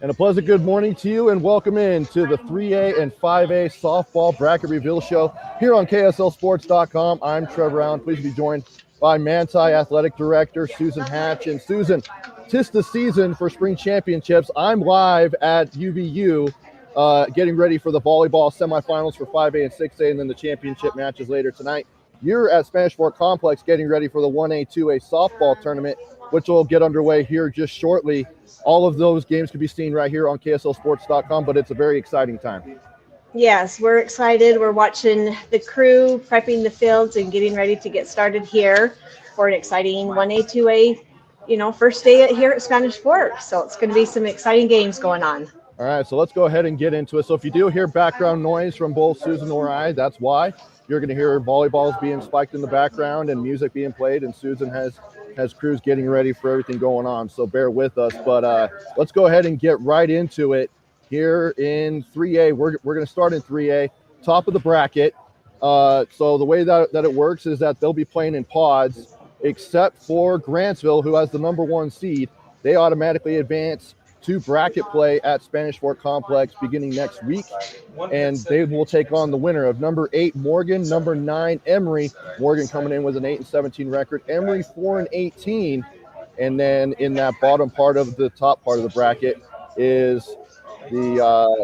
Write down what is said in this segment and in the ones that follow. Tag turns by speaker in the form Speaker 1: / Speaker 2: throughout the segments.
Speaker 1: And a pleasant good morning to you, and welcome in to the 3A and 5A softball bracket reveal show here on KSLSports.com. I'm Trevor Allen. Pleased to be joined by Manti Athletic Director Susan Hatch. And Susan, 'tis the season for spring championships. I'm live at UVU, getting ready for the volleyball semifinals for 5A and 6A, and then the championship matches later tonight. You're at Spanish Fort Complex getting ready for the 1A, 2A softball tournament, which will get underway here just shortly. All of those games can be seen right here on KSLSports.com, but it's a very exciting time.
Speaker 2: Yes, we're excited. We're watching the crew prepping the fields and getting ready to get started here for an exciting 1A, 2A, first day here at Spanish Fort. So it's going to be some exciting games going on.
Speaker 1: All right, so let's go ahead and get into it. So if you do hear background noise from both Susan or I, that's why. You're going to hear volleyballs being spiked in the background and music being played, and Susan has crews getting ready for everything going on, so bear with us. But let's go ahead and get right into it here in 3A. We're going to start in 3A, top of the bracket. So the way that it works is that they'll be playing in pods, except for Grantsville, who has the number 1 seed. They automatically advance to bracket play at Spanish Fort Complex beginning next week, and they will take on the winner of number 8 Morgan, number 9 Emory. Morgan coming in with an 8-17 record, Emory 4-18, and then in that bottom part of the top part of the bracket is the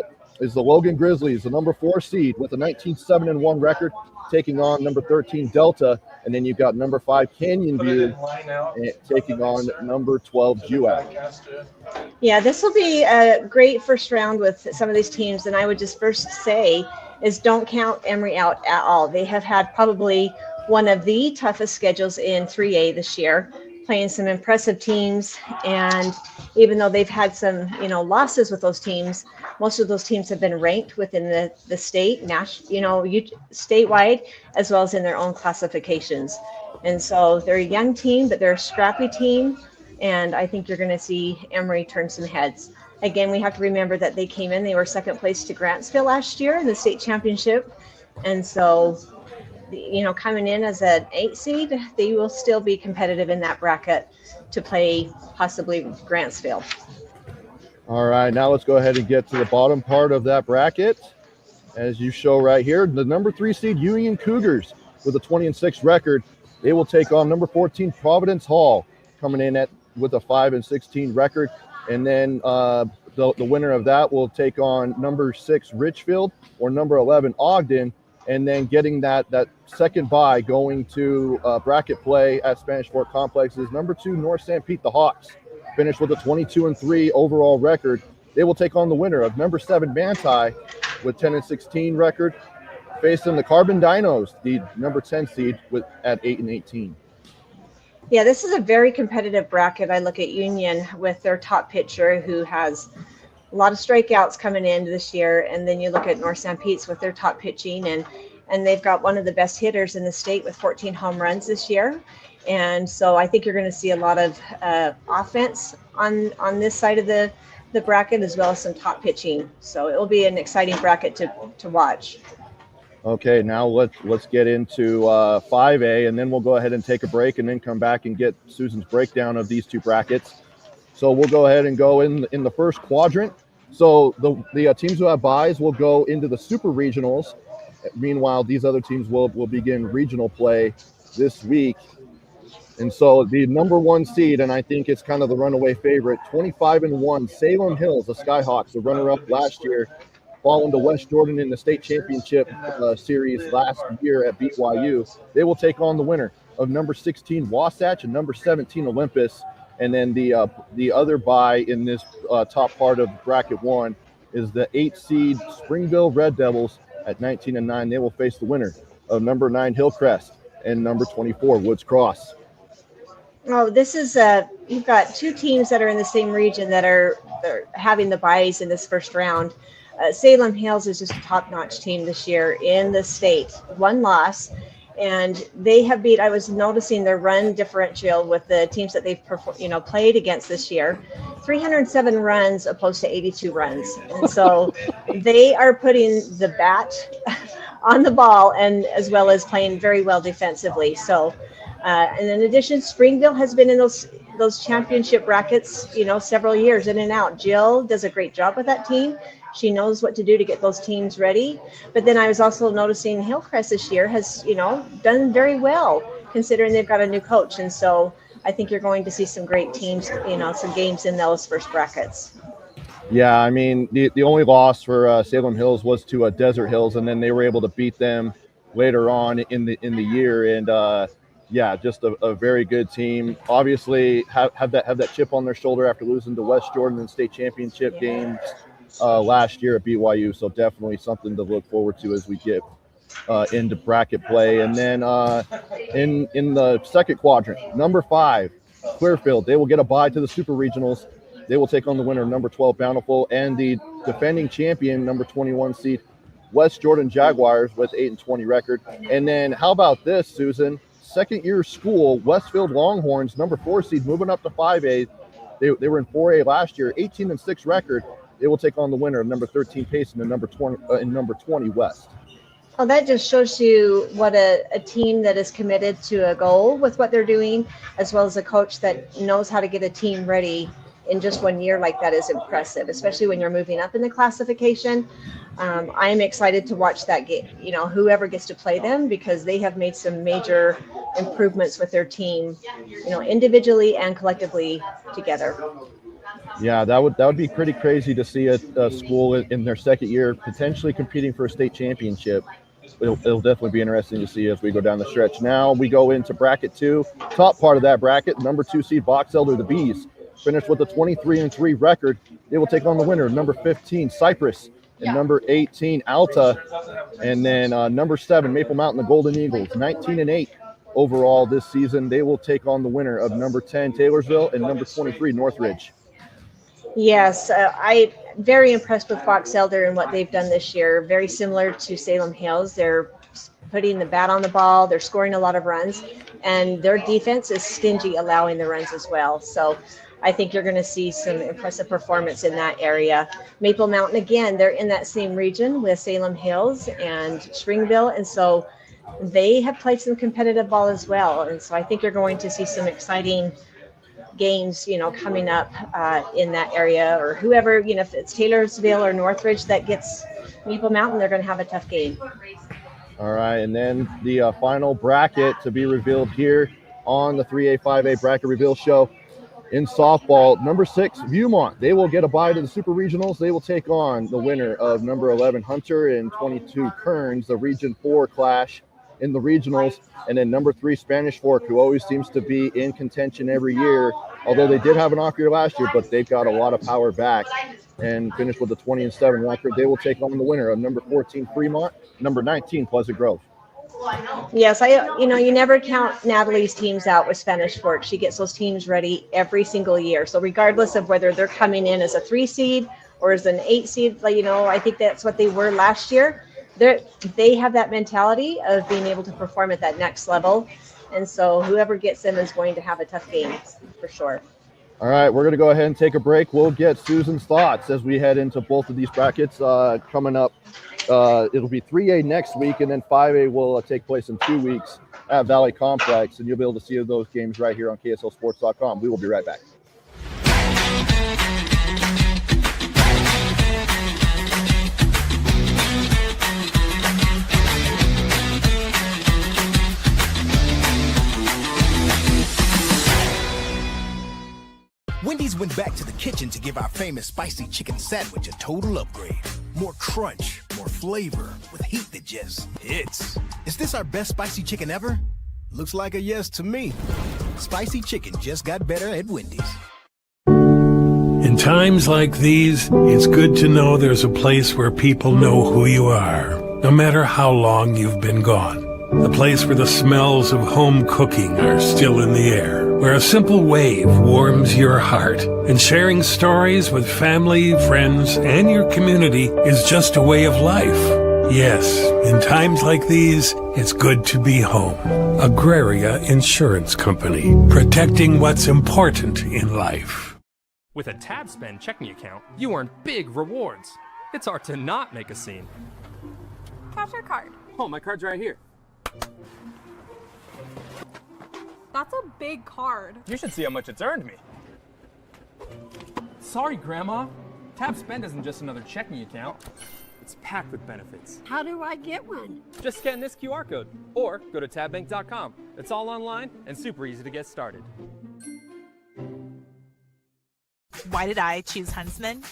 Speaker 1: Logan Grizzlies, the number 4 seed with a 19-7-1 record, taking on number 13 Delta, and then you've got number 5 Canyon View taking on number 12 JUAC.
Speaker 2: Yeah, this will be a great first round with some of these teams, and I would just first say is don't count Emory out at all. They have had probably one of the toughest schedules in 3A this year, playing some impressive teams, and even though they've had some losses with those teams, most of those teams have been ranked within the state, statewide, as well as in their own classifications. And so they're a young team, but they're a scrappy team, and I think you're going to see Emory turn some heads. Again, we have to remember that they were second place to Grantsville last year in the state championship, and so coming in as an 8 seed, they will still be competitive in that bracket to play possibly Grantsville.
Speaker 1: All right, now let's go ahead and get to the bottom part of that bracket. As you show right here, the number 3 seed Union Cougars with a 20-6 record. They will take on number 14 Providence Hall, coming in with a 5-16 record. And then the winner of that will take on number 6 Richfield or number 11 Ogden. And then getting that second bye going to bracket play at Spanish Fort Complex is number 2 North St. Pete, the Hawks, finished with a 22-3 overall record. They will take on the winner of number 7 Manti with 10-16 record, facing the Carbon Dinos, the number 10 seed at 8-18.
Speaker 2: Yeah, this is a very competitive bracket. I look at Union with their top pitcher who has a lot of strikeouts coming in this year, and then you look at North St. Pete's with their top pitching, and they've got one of the best hitters in the state with 14 home runs this year. And so I think you're going to see a lot of offense on this side of the bracket, as well as some top pitching. So it will be an exciting bracket to watch.
Speaker 1: Okay, now let's get into 5A, and then we'll go ahead and take a break and then come back and get Susan's breakdown of these two brackets. So we'll go ahead and go in the first quadrant. So the teams who have byes will go into the super regionals. Meanwhile, these other teams will begin regional play this week. And so the number 1 seed, and I think it's kind of the runaway favorite, 25-1, Salem Hills, the Skyhawks, the runner-up last year, falling to West Jordan in the state championship series last year at BYU. They will take on the winner of number 16 Wasatch and number 17 Olympus. And then the other bye in this top part of bracket 1 is the 8 seed Springville Red Devils at 19-9. They will face the winner of number 9 Hillcrest and number 24 Woods Cross.
Speaker 2: Oh, this is you've got 2 teams that are in the same region that are having the byes in this first round. Salem Hills is just a top-notch team this year in the state. 1 loss. And they have I was noticing their run differential with the teams that they've played against this year, 307 runs opposed to 82 runs. And so they are putting the bat on the ball, and as well as playing very well defensively. So And in addition, Springville has been in those championship brackets, several years in and out. Jill does a great job with that team. She knows what to do to get those teams ready. But then I was also noticing Hillcrest this year has, done very well considering they've got a new coach. And so I think you're going to see some great teams, some games in those first brackets.
Speaker 1: Yeah, I mean, the only loss for Salem Hills was to Desert Hills, and then they were able to beat them later on in the year. And yeah, just a very good team. Obviously, have that chip on their shoulder after losing to West Jordan in the state championship games last year at BYU. So definitely something to look forward to as we get into bracket play. And then in the second quadrant, number 5, Clearfield, they will get a bye to the Super Regionals. They will take on the winner, number 12, Bountiful, and the defending champion, number 21 seed, West Jordan Jaguars, with 8-20 record. And then how about this, Susan? Second-year school, Westfield Longhorns, number 4 seed, moving up to 5A. They were in 4A last year, 18-6 record. They will take on the winner, number 13 Payson, and number 20 West.
Speaker 2: Well, that just shows you what a team that is committed to a goal with what they're doing, as well as a coach that knows how to get a team ready in just 1 year like that is impressive, especially when you're moving up in the classification. I'm excited to watch that game, whoever gets to play them, because they have made some major improvements with their team, individually and collectively together.
Speaker 1: Yeah, that would be pretty crazy to see a school in their second year potentially competing for a state championship. It'll definitely be interesting to see as we go down the stretch. Now we go into bracket 2, top part of that bracket, number 2 seed Box Elder, the Bees, finished with a 23-3 record. They will take on the winner, number 15 Cypress, and number 18 Alta, and then number 7 Maple Mountain, the Golden Eagles, 19-8 overall this season. They will take on the winner of number 10 Taylorsville and number 23 Northridge.
Speaker 2: Yes, I'm very impressed with Box Elder and what they've done this year. Very similar to Salem Hills. They're putting the bat on the ball. They're scoring a lot of runs, and their defense is stingy allowing the runs as well. So I think you're going to see some impressive performance in that area. Maple Mountain, again, they're in that same region with Salem Hills and Springville, and so they have played some competitive ball as well. And so I think you're going to see some exciting games, coming up in that area, or whoever, if it's Taylorsville or Northridge that gets Maple Mountain, they're going to have a tough game.
Speaker 1: All right, and then the final bracket to be revealed here on the 3A, 5A bracket reveal show. In softball, number 6, Viewmont. They will get a bye to the Super Regionals. They will take on the winner of number 11, Hunter, and 22, Kearns, the Region 4 clash in the regionals. And then number 3, Spanish Fork, who always seems to be in contention every year, although they did have an off year last year, but they've got a lot of power back and finished with a 20-7 record. They will take on the winner of number 14, Fremont, number 19, Pleasant Grove.
Speaker 2: Yes, you never count Natalie's teams out with Spanish Fork. She gets those teams ready every single year. So regardless of whether they're coming in as a 3 seed or as an 8 seed, I think that's what they were last year. They have that mentality of being able to perform at that next level. And so whoever gets them is going to have a tough game for sure.
Speaker 1: All right, we're going to go ahead and take a break. We'll get Susan's thoughts as we head into both of these brackets coming up. It'll be 3A next week, and then 5A will take place in 2 weeks at Valley Complex, and you'll be able to see those games right here on KSLSports.com. We will be right back.
Speaker 3: Wendy's went back to the kitchen to give our famous spicy chicken sandwich a total upgrade. More crunch, more flavor, with heat that just hits. Is this our best spicy chicken ever? Looks like a yes to me. Spicy chicken just got better at Wendy's.
Speaker 4: In times like these, it's good to know there's a place where people know who you are, no matter how long you've been gone. A place where the smells of home cooking are still in the air, where a simple wave warms your heart, and sharing stories with family, friends, and your community is just a way of life. Yes, in times like these, it's good to be home. Agraria Insurance Company, protecting what's important in life.
Speaker 5: With a TabSpend checking account, you earn big rewards. It's hard to not make a scene.
Speaker 6: Cash or card?
Speaker 5: Oh, my card's right here.
Speaker 6: That's a big card.
Speaker 5: You should see how much it's earned me. Sorry, Grandma. Tab Spend isn't just another checking account. It's packed with benefits.
Speaker 7: How do I get one?
Speaker 5: Just scan this QR code or go to tabbank.com. It's all online and super easy to get started.
Speaker 8: Why did I choose Huntsman?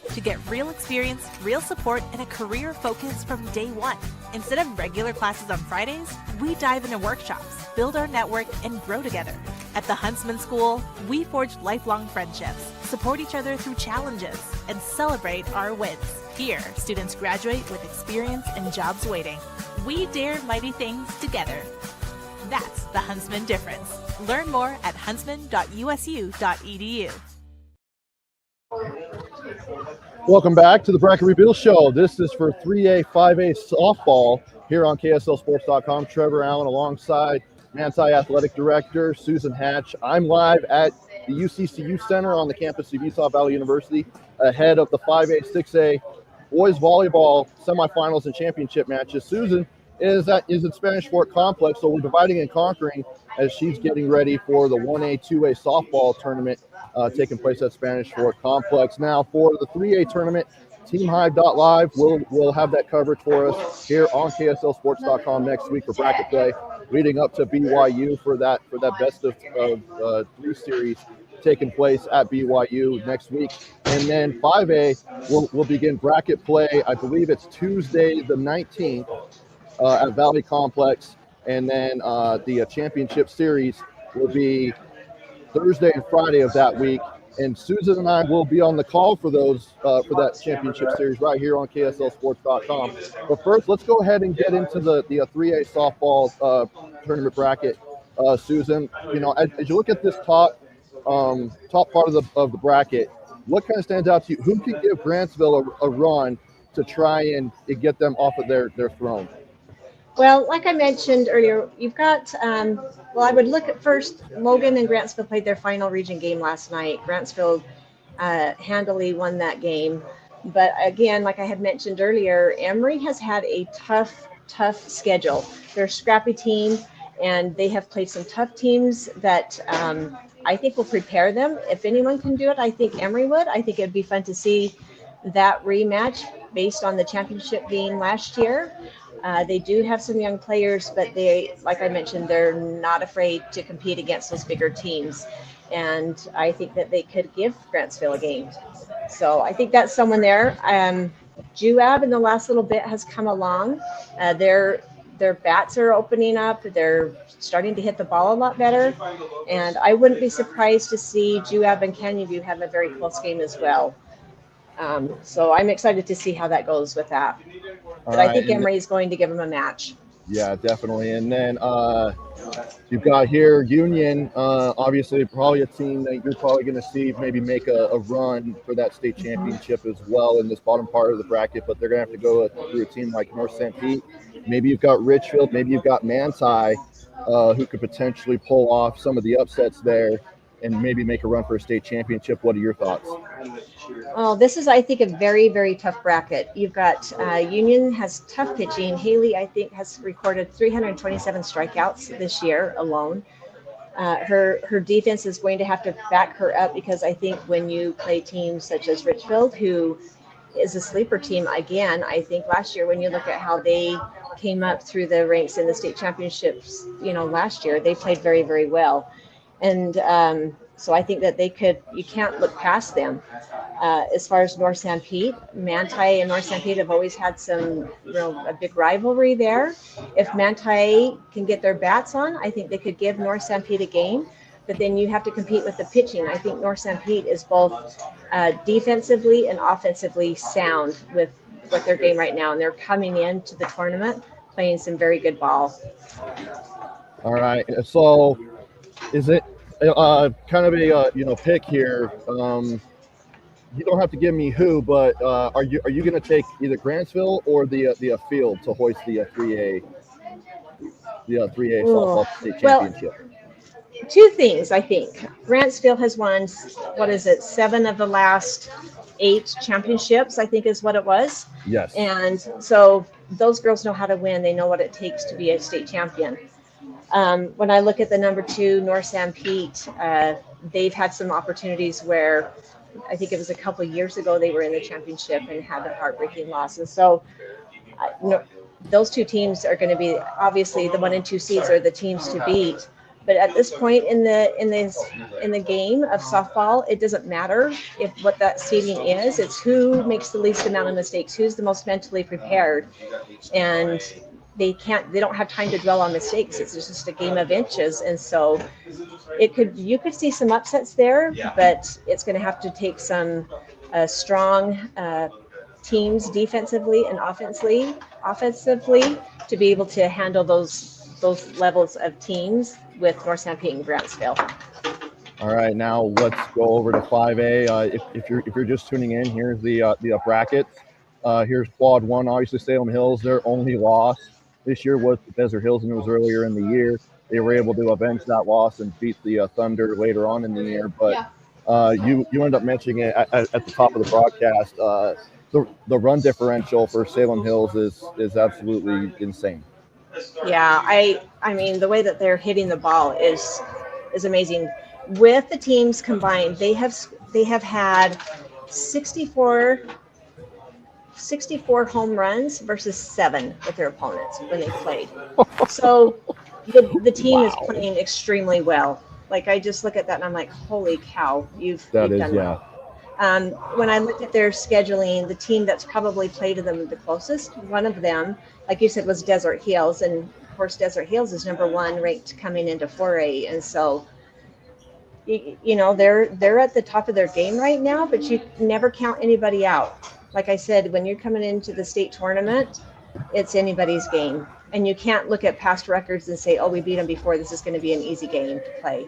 Speaker 8: To get real experience, real support, and a career focus from day one. Instead of regular classes on Fridays, we dive into workshops, build our network, and grow together. At the Huntsman School, we forge lifelong friendships, support each other through challenges, and celebrate our wins. Here, students graduate with experience and jobs waiting. We dare mighty things together. That's the Huntsman difference. Learn more at huntsman.usu.edu.
Speaker 1: Welcome back to the Bracket Reveal Show. This is for 3A, 5A softball here on KSLSports.com. Trevor Allen alongside Manti Athletic Director Susan Hatch. I'm live at the UCCU Center on the campus of Utah Valley University ahead of the 5A, 6A boys volleyball semifinals and championship matches. Susan is at Spanish Fort Complex, so we're dividing and conquering as she's getting ready for the 1A, 2A softball tournament taking place at Spanish Fort Complex. Now for the 3A tournament, TeamHive.live will have that coverage for us here on KSLSports.com next week for bracket play, leading up to BYU for that best of three series taking place at BYU next week. And then 5A will begin bracket play. I believe it's Tuesday the 19th at Valley Complex. And then the championship series will be Thursday and Friday of that week. And Susan and I will be on the call for those for that championship series right here on KSLSports.com. But first, let's go ahead and get into the 3A softball tournament bracket. Susan, you know, as you look at this top part of the bracket, what kind of stands out to you? Who can give Grantsville a run to try and get them off of their throne?
Speaker 2: Well, like I mentioned earlier, you've got, well, I would look at first, Logan and Grantsville played their final region game last night. Grantsville handily won that game. But again, like I had mentioned earlier, Emory has had a tough schedule. They're a scrappy team, and they have played some tough teams that I think will prepare them. If anyone can do it, I think Emory would. I think it'd be fun to see that rematch based on the championship being last year. They do have some young players, but they, like I mentioned, they're not afraid to compete against those bigger teams. And I think that they could give Grantsville a game. So I think that's someone there. Juab in the last little bit has come along. Their bats are opening up. They're starting to hit the ball a lot better. And I wouldn't be surprised to see Juab and Canyon View have a very close game as well. So I'm excited to see how that goes with that. But I think Emory is going to give them a match.
Speaker 1: Yeah, definitely. And then you've got here Union, obviously probably a team that you're probably going to see maybe make a run for that state championship as well in this bottom part of the bracket, but they're going to have to go through a team like North St. Pete. Maybe you've got Richfield, maybe you've got Manti, who could potentially pull off some of the upsets there and maybe make a run for a state championship. What are your thoughts?
Speaker 2: Oh, this is, I think, a very, very tough bracket. You've got Union has tough pitching. Haley, I think, has recorded 327 strikeouts this year alone. Her defense is going to have to back her up because I think when you play teams such as Richfield, who is a sleeper team again, I think last year when you look at how they came up through the ranks in the state championships, you know, last year, they played very, very well. And so I think that you can't look past them. As far as North St. Pete, Manti and North St. Pete have always had a big rivalry there. If Manti can get their bats on, I think they could give North St. Pete a game. But then you have to compete with the pitching. I think North St. Pete is both defensively and offensively sound with their game right now. And they're coming into the tournament playing some very good ball.
Speaker 1: All right. So is it kind of a pick here? You don't have to give me who, but are you going to take either Grantsville or the field to hoist the 3A softball state championship?
Speaker 2: Well, two things, I think. Grantsville has won 7 of the last 8 championships, I think is what it was.
Speaker 1: Yes.
Speaker 2: And so those girls know how to win. They know what it takes to be a state champion. When I look at the number 2, North San Pete, they've had some opportunities where I think it was a couple of years ago they were in the championship and had the heartbreaking losses. So those two teams are going to be, obviously the 1 and 2 seeds are the teams to beat. But at this point in the game of softball, it doesn't matter what that seeding is. It's who makes the least amount of mistakes, who's the most mentally prepared, and they don't have time to dwell on mistakes. It's just a game of inches, and so you could see some upsets there, but it's going to have to take some strong teams defensively and offensively to be able to handle those levels of teams with North San Pete and Grantsville.
Speaker 1: All right, now let's go over to 5A. If you're just tuning in, here's the brackets. Here's Quad 1. Obviously, Salem Hills, their only loss this year was Desert Hills, and it was earlier in the year. They were able to avenge that loss and beat the Thunder later on in the year. But you ended up mentioning it at the top of the broadcast. The run differential for Salem Hills is absolutely insane.
Speaker 2: Yeah, I mean the way that they're hitting the ball is amazing. With the teams combined, they have had 64 home runs versus 7 with their opponents when they played. So the team is playing extremely well. Like, I just look at that and I'm like, holy cow, you've done well. When I looked at their scheduling, the team that's probably played to them the closest, one of them, like you said, was Desert Hills. And of course, Desert Hills is number 1 ranked coming into 4A. And so, you know, they're at the top of their game right now, but you never count anybody out. Like I said, when you're coming into the state tournament, it's anybody's game. And you can't look at past records and say, oh, we beat them before, this is going to be an easy game to play.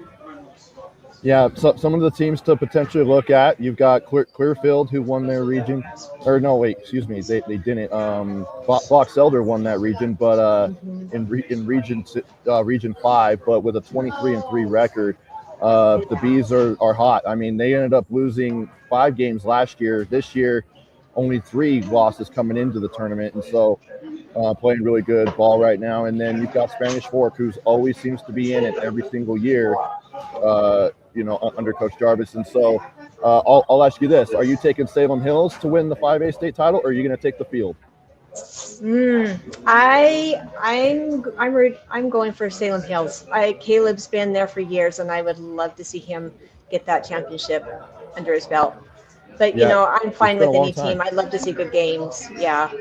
Speaker 1: Yeah, so some of the teams to potentially look at, you've got Clearfield, who won their region. Or no, wait, excuse me, they didn't. Box Elder won that region, but in Region 5, but with a 23-3 record. The Bees are hot. I mean, they ended up losing 5 games last year. This year, only 3 losses coming into the tournament, and so playing really good ball right now. And then you've got Spanish Fork, who's always seems to be in it every single year, under Coach Jarvis. And so I'll ask you this: are you taking Salem Hills to win the 5A state title, or are you going to take the field?
Speaker 2: I'm going for Salem Hills. Caleb's been there for years, and I would love to see him get that championship under his belt. But you know, I'm fine with any team. I'd love to see good games. Yeah.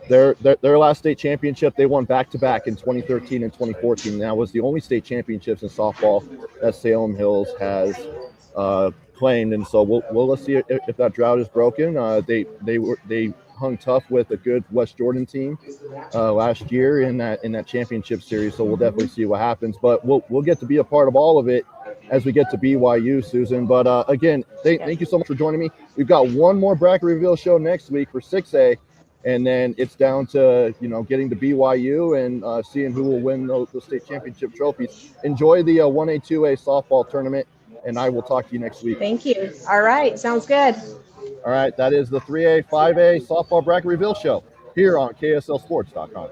Speaker 1: Their last state championship, they won back-to-back in 2013 and 2014. That was the only state championships in softball that Salem Hills has claimed. And so we'll see if that drought is broken. They hung tough with a good West Jordan team last year in that championship series. So we'll definitely see what happens. But we'll get to be a part of all of it as we get to BYU, Susan. But again, thank you so much for joining me. We've got one more bracket reveal show next week for 6A. And then it's down to, getting to BYU and seeing who will win those state championship trophies. Enjoy the 1A, 2A softball tournament, and I will talk to you next week.
Speaker 2: Thank you. All right. Sounds good.
Speaker 1: All right. That is the 3A, 5A softball bracket reveal show here on KSLSports.com.